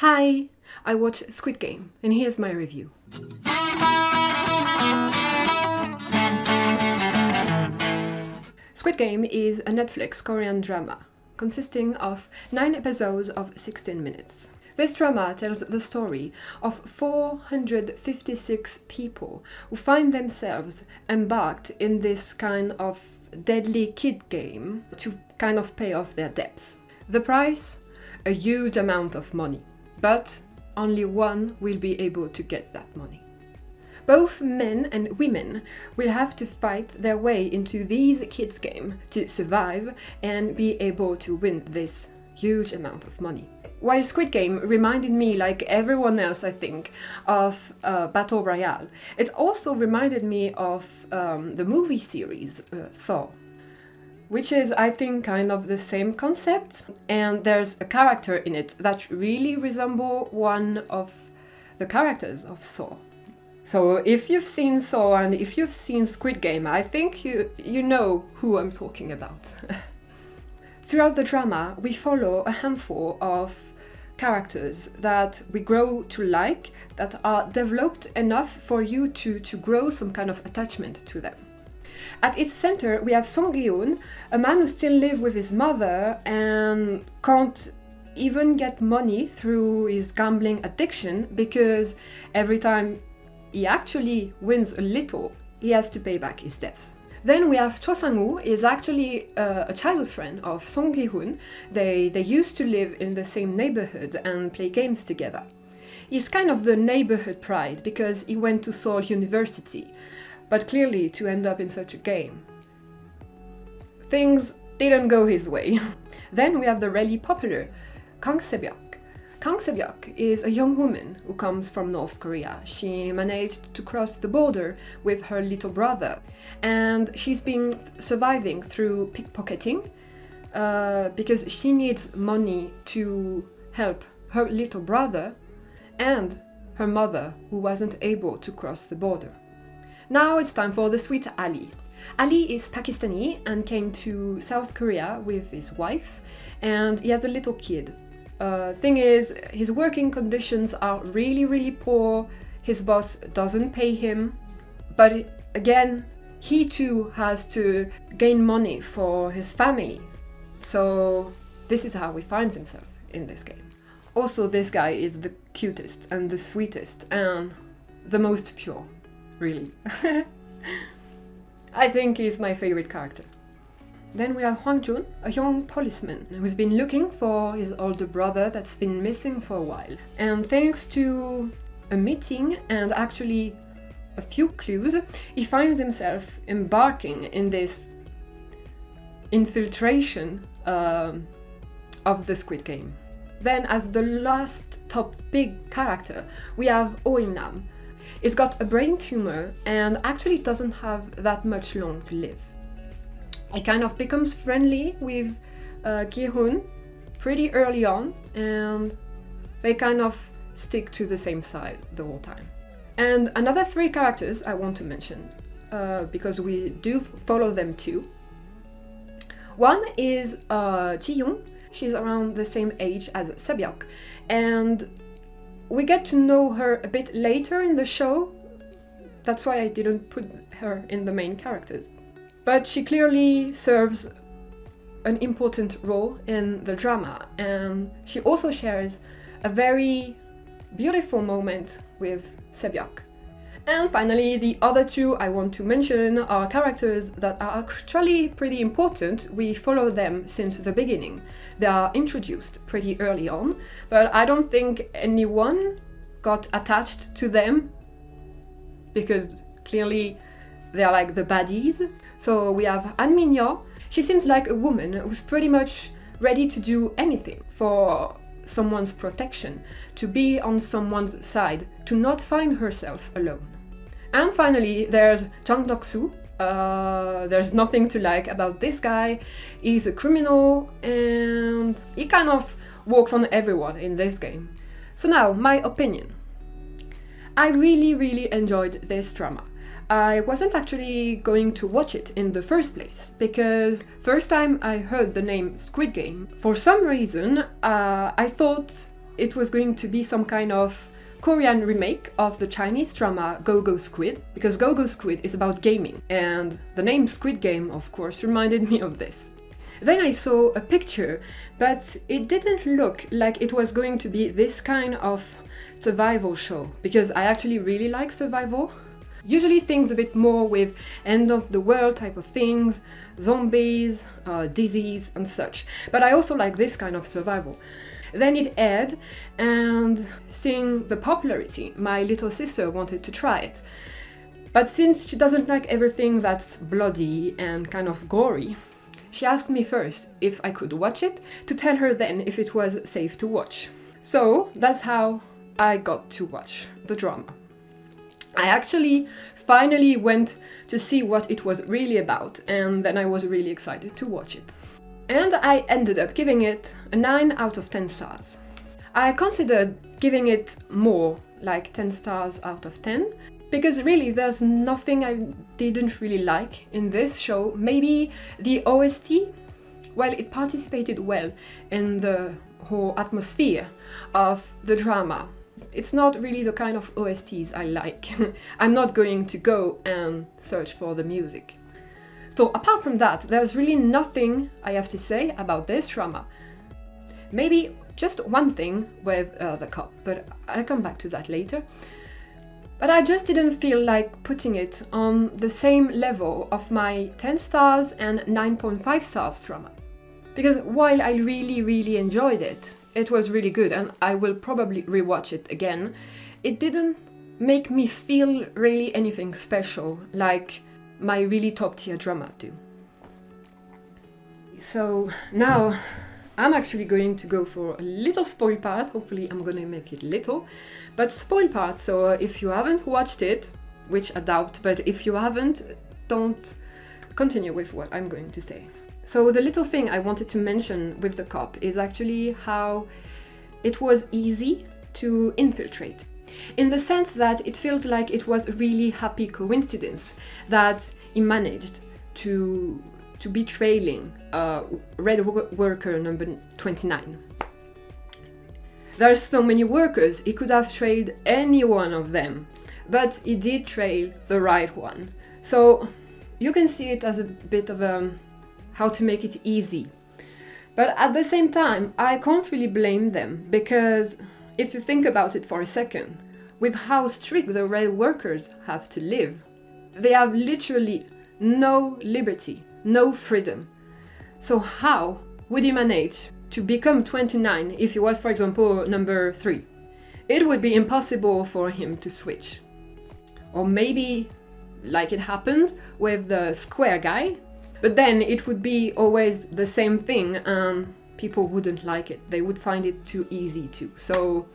Hi! I watched Squid Game, and here's my review. Squid Game is a Netflix Korean drama, consisting of 9 episodes of 16 minutes. This drama tells the story of 456 people who find themselves embarked in this kind of deadly kid game to kind of pay off their debts. The price? A huge amount of money. But only one will be able to get that money. Both men and women will have to fight their way into these kids' game to survive and be able to win this huge amount of money. While Squid Game reminded me, like everyone else I think, of Battle Royale, it also reminded me of the movie series Saw, which is, I think, kind of the same concept, and there's a character in it that really resembles one of the characters of Saw. So if you've seen Saw and if you've seen Squid Game, I think you know who I'm talking about. Throughout the drama, we follow a handful of characters that we grow to like, that are developed enough for you to grow some kind of attachment to them. At its center, we have Song Gi-hoon, a man who still lives with his mother and can't even get money through his gambling addiction because every time he actually wins a little, he has to pay back his debts. Then we have Cho Sang-woo, is actually a childhood friend of Song Gi-hoon. They used to live in the same neighborhood and play games together. He's kind of the neighborhood pride because he went to Seoul University, but clearly to end up in such a game, things didn't go his way. Then we have the really popular Kang Se-byuk. Kang Se-byuk is a young woman who comes from North Korea. She managed to cross the border with her little brother, and she's been surviving through pickpocketing because she needs money to help her little brother and her mother, who wasn't able to cross the border. Now it's time for the sweet Ali. Ali is Pakistani and came to South Korea with his wife, and he has a little kid. Thing is, his working conditions are really poor, his boss doesn't pay him, but again, he too has to gain money for his family. So this is how he finds himself in this game. Also, this guy is the cutest and the sweetest and the most pure. Really. I think he's my favorite character. Then we have Hwang Jun, a young policeman who's been looking for his older brother that's been missing for a while. And thanks to a meeting and actually a few clues, he finds himself embarking in this infiltration of the Squid Game. Then as the last top big character, we have Oh In-nam. He's got a brain tumor and actually doesn't have that much long to live. He kind of becomes friendly with Gi-hoon pretty early on, and they kind of stick to the same side the whole time. And another 3 characters I want to mention, because we do follow them too. One is Ji-young. She's around the same age as Se-byuk, and we get to know her a bit later in the show. That's why I didn't put her in the main characters. But she clearly serves an important role in the drama, and she also shares a very beautiful moment with Se-byuk. And finally, the other 2 I want to mention are characters that are actually pretty important. We follow them since the beginning. They are introduced pretty early on, but I don't think anyone got attached to them because clearly they are like the baddies. So we have An Min-yeol. She seems like a woman who's pretty much ready to do anything for someone's protection, to be on someone's side, to not find herself alone. And finally, there's Jang Dok-soo. There's nothing to like about this guy. He's a criminal and he kind of walks on everyone in this game. So now, my opinion. I really enjoyed this drama. I wasn't actually going to watch it in the first place, because first time I heard the name Squid Game, for some reason I thought it was going to be some kind of Korean remake of the Chinese drama Go Go Squid, because Go Go Squid is about gaming, and the name Squid Game, of course, reminded me of this. Then I saw a picture, but it didn't look like it was going to be this kind of survival show, because I actually really like survival. Usually things a bit more with end of the world type of things, zombies, disease and such. But I also like this kind of survival. Then it aired, and seeing the popularity, my little sister wanted to try it. But since she doesn't like everything that's bloody and kind of gory, she asked me first if I could watch it, to tell her then if it was safe to watch. So that's how I got to watch the drama. I actually finally went to see what it was really about, and then I was really excited to watch it. And I ended up giving it a 9 out of 10 stars. I considered giving it more, like 10 stars out of 10, because really there's nothing I didn't really like in this show. Maybe the OST, well, it participated well in the whole atmosphere of the drama. It's not really the kind of OSTs I like. I'm not going to go and search for the music. So apart from that, there's really nothing I have to say about this drama. Maybe just one thing with the cop, but I'll come back to that later. But I just didn't feel like putting it on the same level of my 10 stars and 9.5 stars dramas. Because while I really enjoyed it, it was really good and I will probably rewatch it again, it didn't make me feel really anything special like my really top tier drama do. So now I'm actually going to go for a little spoil part. Hopefully I'm gonna make it little, but spoil part. So if you haven't watched it, which I doubt, but if you haven't, don't continue with what I'm going to say. So the little thing I wanted to mention with the cop is actually how it was easy to infiltrate. In the sense that it feels like it was a really happy coincidence that he managed to be trailing red worker number 29. There are so many workers, he could have trailed any one of them, but he did trail the right one. So you can see it as a bit of a how to make it easy. But at the same time, I can't really blame them, because if you think about it for a second, with how strict the rail workers have to live, they have literally no liberty, no freedom. So how would he manage to become 29 if he was, for example, number 3? It would be impossible for him to switch. Or maybe, like it happened with the square guy, but then it would be always the same thing and people wouldn't like it. They would find it too easy too. So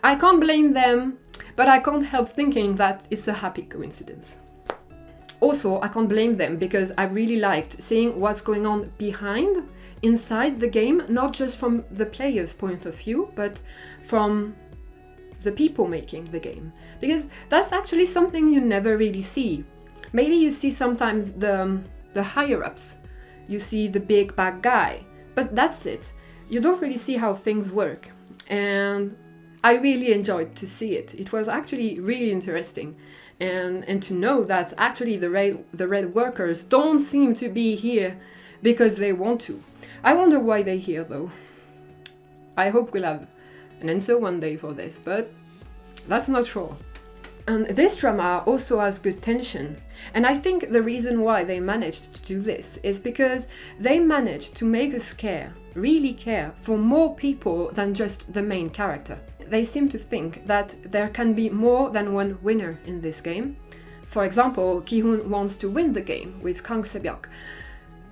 I can't blame them, but I can't help thinking that it's a happy coincidence. Also, I can't blame them because I really liked seeing what's going on behind, inside the game, not just from the player's point of view, but from the people making the game. Because that's actually something you never really see. Maybe you see sometimes the higher-ups, you see the big bad guy, but that's it. You don't really see how things work. And I really enjoyed to see it. It was actually really interesting. And to know that actually the red workers don't seem to be here because they want to. I wonder why they're here though. I hope we'll have an answer one day for this, but that's not sure. And this drama also has good tension. And I think the reason why they managed to do this is because they managed to make us really care for more people than just the main character. They seem to think that there can be more than one winner in this game. For example, Ki-hoon wants to win the game with Kang Se-byuk.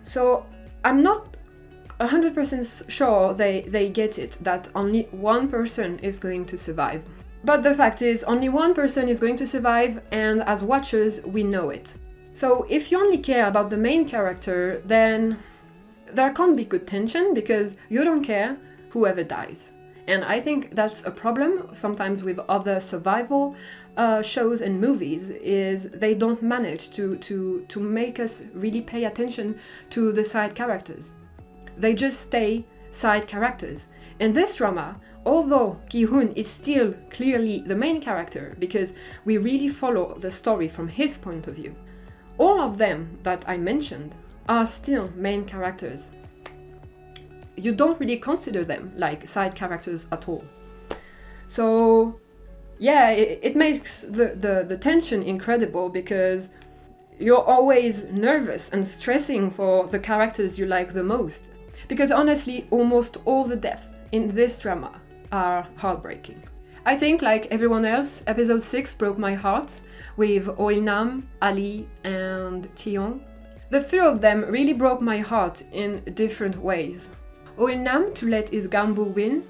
So I'm not 100% sure they get it, that only one person is going to survive. But the fact is, only one person is going to survive, and as watchers, we know it. So if you only care about the main character, then there can't be good tension, because you don't care whoever dies. And I think that's a problem sometimes with other survival shows and movies, is they don't manage to make us really pay attention to the side characters. They just stay side characters. In this drama, although Ki-hoon is still clearly the main character because we really follow the story from his point of view, all of them that I mentioned are still main characters. You don't really consider them like side characters at all. So yeah, it makes the tension incredible because you're always nervous and stressing for the characters you like the most. Because honestly, almost all the deaths in this drama are heartbreaking. I think, like everyone else, episode 6 broke my heart with Oil-nam, Ali, and Chi-young. The three of them really broke my heart in different ways. Oil-nam to let his gamble win.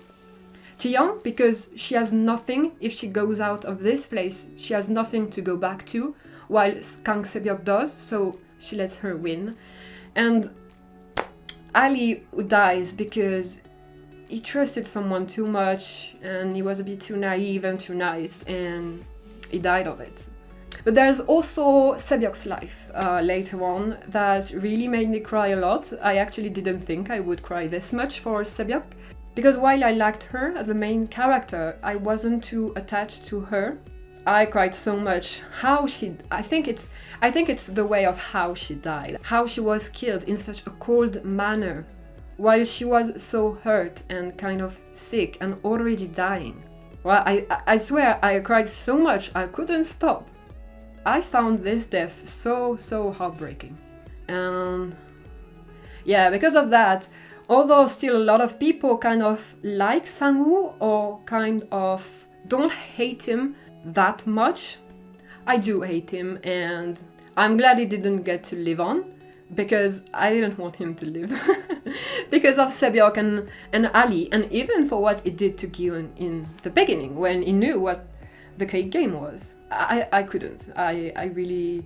Chi-young because she has nothing if she goes out of this place, she has nothing to go back to, while Kang Se-byuk does, so she lets her win. And Ali who dies because he trusted someone too much and he was a bit too naive and too nice and he died of it. But there's also Se-byuk's life later on that really made me cry a lot. I actually didn't think I would cry this much for Se-byuk because while I liked her as the main character, I wasn't too attached to her. I cried so much. I think it's the way of how she died, how she was killed in such a cold manner, while she was so hurt and kind of sick and already dying. Well, I swear I cried so much I couldn't stop. I found this death so heartbreaking. And yeah, because of that, although still a lot of people kind of like Sang-woo or kind of don't hate him that much, I do hate him and I'm glad he didn't get to live on because I didn't want him to live because of Se-byuk and Ali, and even for what it did to Gi-hoon in the beginning when he knew what the SQUID Game was. I couldn't. I really...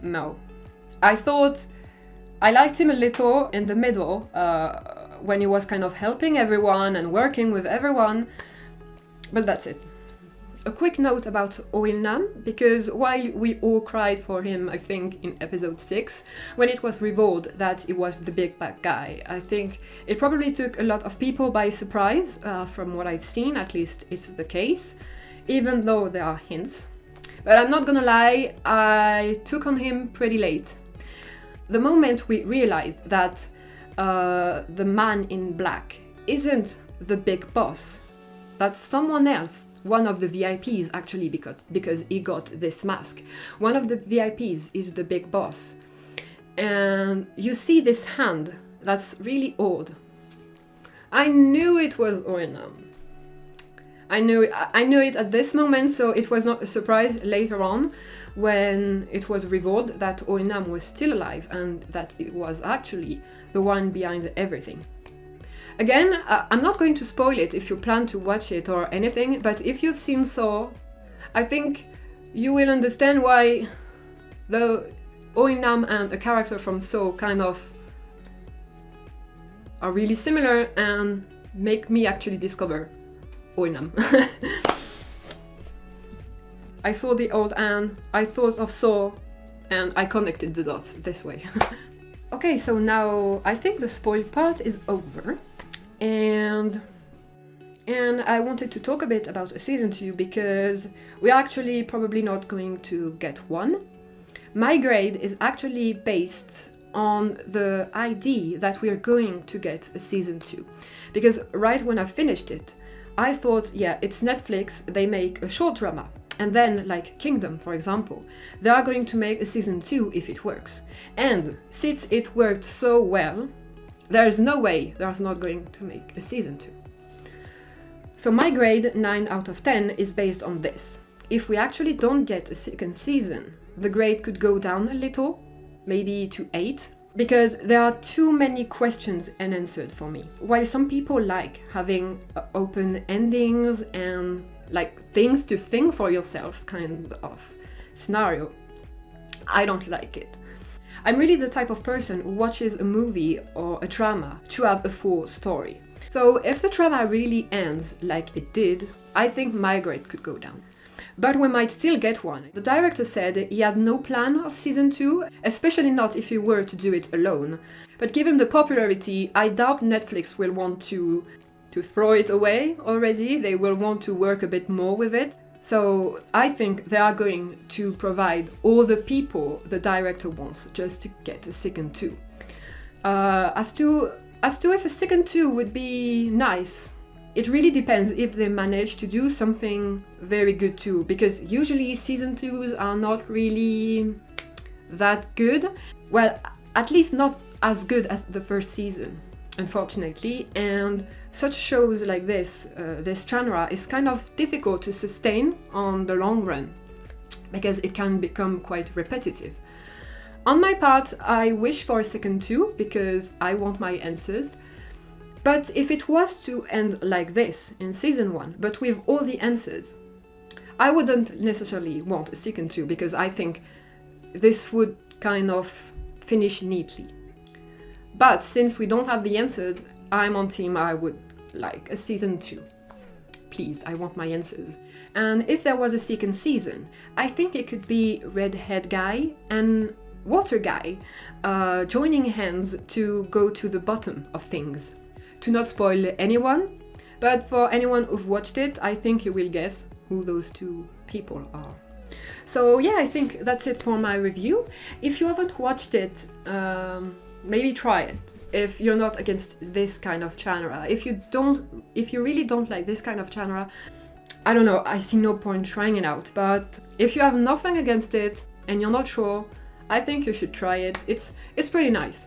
no. I thought I liked him a little in the middle when he was kind of helping everyone and working with everyone, but that's it. A quick note about Oil-nam, because while we all cried for him, I think, in episode 6, when it was revealed that he was the big bad guy, I think it probably took a lot of people by surprise, from what I've seen, at least it's the case, even though there are hints. But I'm not gonna lie, I took on him pretty late. The moment we realized that the man in black isn't the big boss, that's someone else. One of the VIPs actually, because he got this mask. One of the VIPs is the big boss. And you see this hand that's really old. I knew it was Oil-nam. I knew it at this moment, so it was not a surprise later on when it was revealed that Oil-nam was still alive and that it was actually the one behind everything. Again, I'm not going to spoil it if you plan to watch it or anything, but if you've seen Saw, I think you will understand why the Oil-nam and a character from Saw kind of are really similar and make me actually discover Oil-nam. I saw the old Anne, I thought of Saw, and I connected the dots this way. Okay, so now I think the spoil part is over. And I wanted to talk a bit about a season 2 because we're actually probably not going to get one. My grade is actually based on the idea that we're going to get a season 2. Because right when I finished it, I thought, yeah, it's Netflix, they make a short drama. And then, like Kingdom, for example, they are going to make a season 2 if it works. And since it worked so well, there's no way there's not going to make a season 2. So my grade, 9 out of 10, is based on this. If we actually don't get a second season, the grade could go down a little, maybe to 8, because there are too many questions unanswered for me. While some people like having open endings and like things to think for yourself kind of scenario, I don't like it. I'm really the type of person who watches a movie or a drama to have a full story. So if the drama really ends like it did, I think my grade could go down. But we might still get one. The director said he had no plan of season 2, especially not if he were to do it alone. But given the popularity, I doubt Netflix will want to to throw it away already. They will want to work a bit more with it. So I think they are going to provide all the people the director wants just to get a second 2. As to if a second 2 would be nice, it really depends if they manage to do something very good too, because usually season 2s are not really that good. Well, at least not as good as the first season, unfortunately, and such shows like this genre is kind of difficult to sustain on the long run, because it can become quite repetitive. On my part, I wish for a second 2, because I want my answers, but if it was to end like this in season 1, but with all the answers, I wouldn't necessarily want a second 2, because I think this would kind of finish neatly. But since we don't have the answers, I'm on team I would like a season 2. Please, I want my answers. And if there was a second season, I think it could be Redhead Guy and Water Guy joining hands to go to the bottom of things. To not spoil anyone, but for anyone who've watched it, I think you will guess who those 2 people are. So yeah, I think that's it for my review. If you haven't watched it, maybe try it. If you're not against this kind of genre, if you really don't like this kind of genre, I don't know, I see no point trying it out. But if you have nothing against it and you're not sure, I think you should try it. It's pretty nice.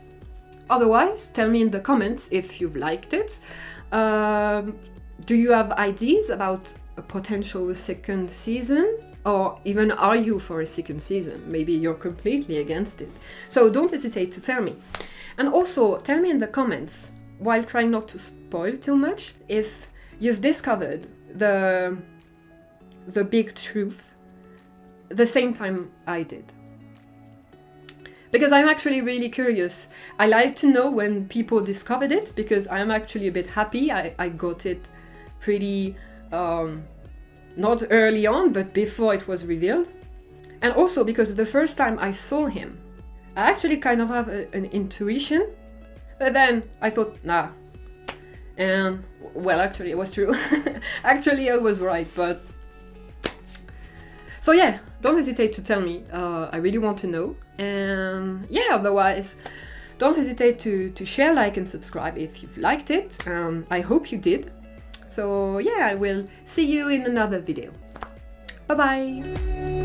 Otherwise, tell me in the comments if you've liked it. Do you have ideas about a potential second season? Or even are you for a second season? Maybe you're completely against it. So don't hesitate to tell me. And also tell me in the comments, while trying not to spoil too much, if you've discovered the big truth the same time I did. Because I'm actually really curious. I like to know when people discovered it, because I'm actually a bit happy. I got it pretty, not early on, but before it was revealed. And also because the first time I saw him, I actually kind of have an intuition, but then I thought, nah. And, well, actually it was true. Actually I was right, but... So yeah, don't hesitate to tell me. I really want to know. And yeah, otherwise, don't hesitate to share, like, and subscribe if you've liked it. I hope you did. So yeah, I will see you in another video. Bye bye!